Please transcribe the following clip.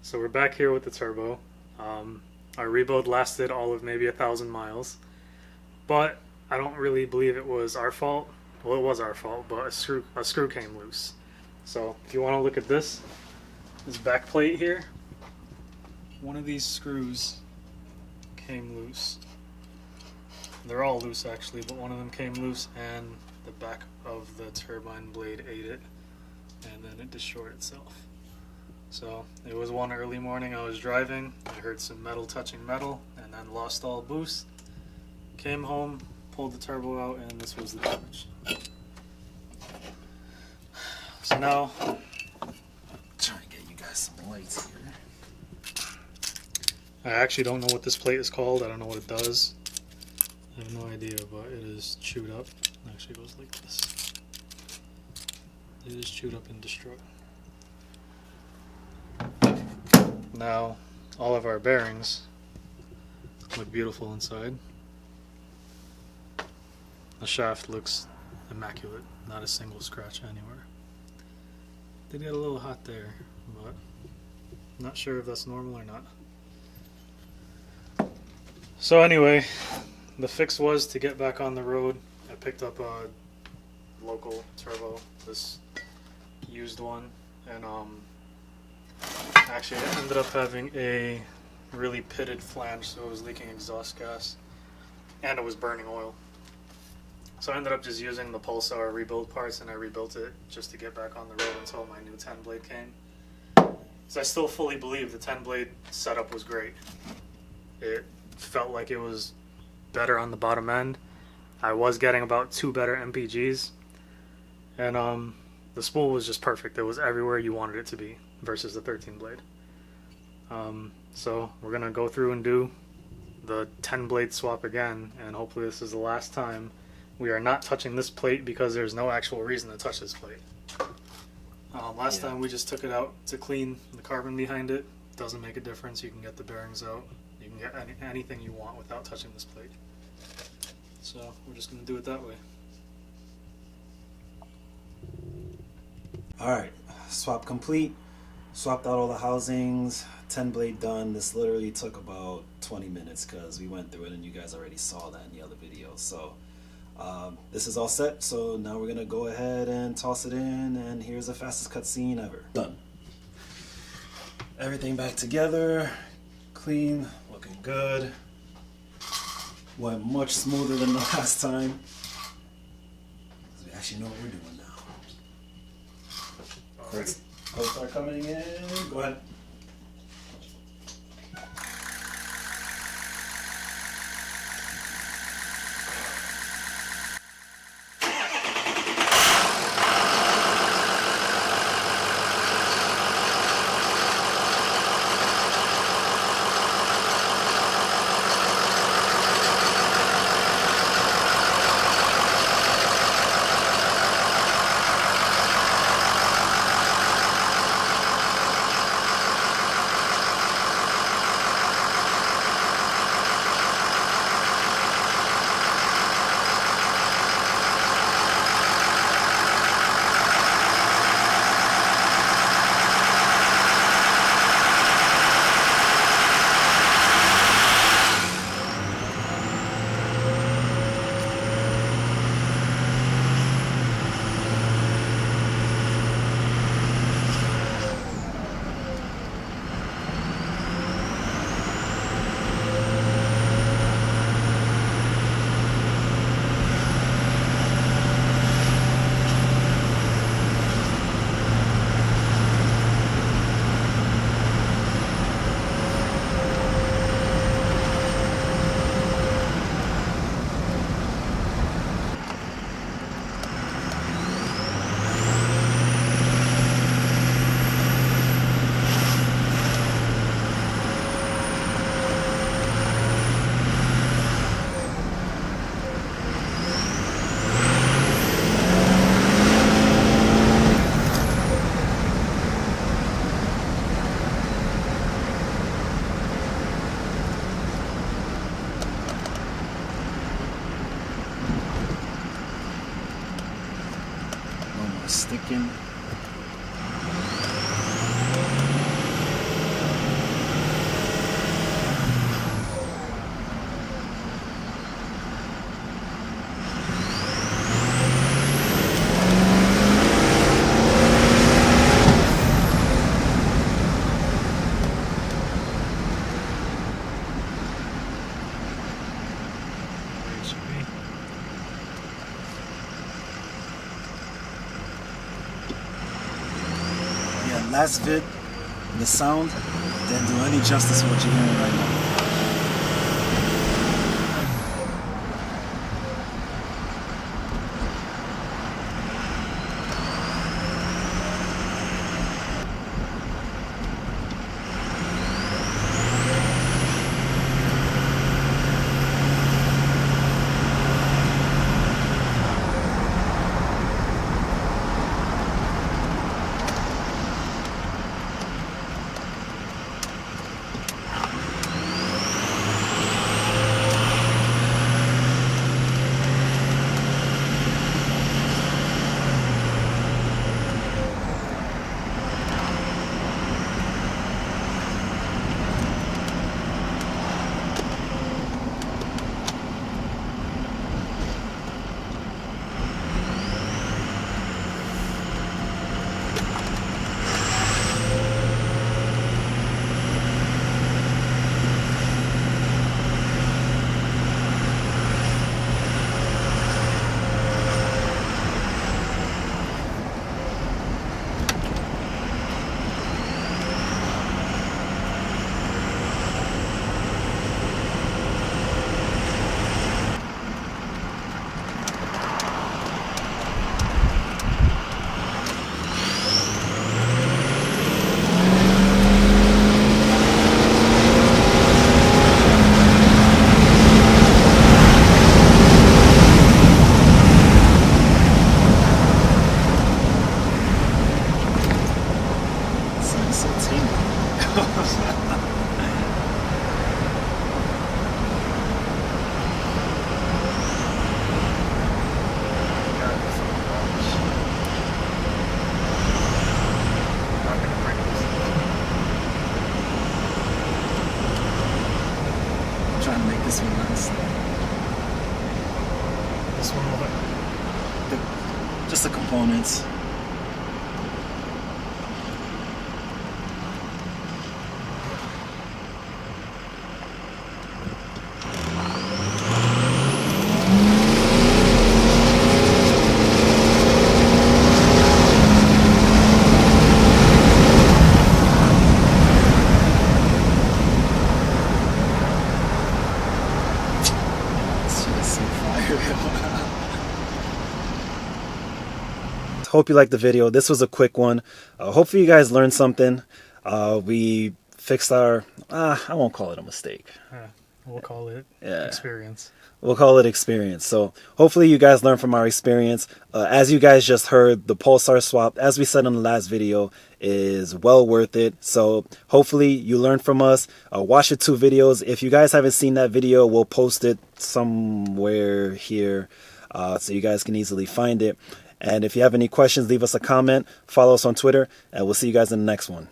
So we're back here with the turbo. Our rebuild lasted all of maybe 1,000 miles, but I don't really believe it was our fault. Well, it was our fault, but a screw came loose. So if you want to look at this back plate here, one of these screws came loose. They're all loose actually, but one of them came loose and the back of the turbine blade ate it, and then it destroyed itself. So it was one early morning, I was driving, I heard some metal touching metal, and then lost all boost. Came home, pulled the turbo out, and this was the damage. So now, Trying to get you guys some lights here. I actually don't know what this plate is called, I don't know what it does. I have no idea, but it is chewed up. It actually goes like this. It is chewed up and destroyed. Now, all of our bearings look beautiful inside. The shaft looks immaculate, not a single scratch anywhere. Did get a little hot there, but not sure if that's normal or not. So anyway, the fix was to get back on the road. I picked up a local turbo, this used one, and actually I ended up having a really pitted flange, so it was leaking exhaust gas and it was burning oil. So I ended up just using the Pulsar rebuild parts, and I rebuilt it just to get back on the road until my new 10 blade came. So I still fully believe the 10 blade setup was great. It felt like it was better on the bottom end. I was getting about 2 better MPGs, and the spool was just perfect. It was everywhere you wanted it to be versus the 13 blade. So we're gonna go through and do the 10 blade swap again, and hopefully this is the last time. We are not touching this plate because there's no actual reason to touch this plate. Last time we just took it out to clean the carbon behind it. Doesn't make a difference. You can get the bearings out. You can get anything you want without touching this plate. So we're just going to do it that way. Alright, swap complete. Swapped out all the housings. 10 blade done. This literally took about 20 minutes because we went through it and you guys already saw that in the other video. So this is all set, so now we're gonna go ahead and toss it in, and here's the fastest cutscene ever. Done. Everything back together, clean, looking good. Went much smoother than the last time. We actually know what we're doing now. First, start coming in. Go ahead. Sticking. last vid, the sound didn't do any justice to what you're hearing right now. Trying to make this one last. This one will Just the components. Hope you liked the video. This was a quick one. Hopefully you guys learned something. We fixed our, I won't call it a mistake. we'll call it experience. We'll call it experience. So hopefully you guys learned from our experience. As you guys just heard, the Pulsar swap, as we said in the last video, is well worth it. So hopefully you learned from us. Watch the 2 videos. If you guys haven't seen that video, we'll post it somewhere here so you guys can easily find it. And if you have any questions, leave us a comment, follow us on Twitter, and we'll see you guys in the next one.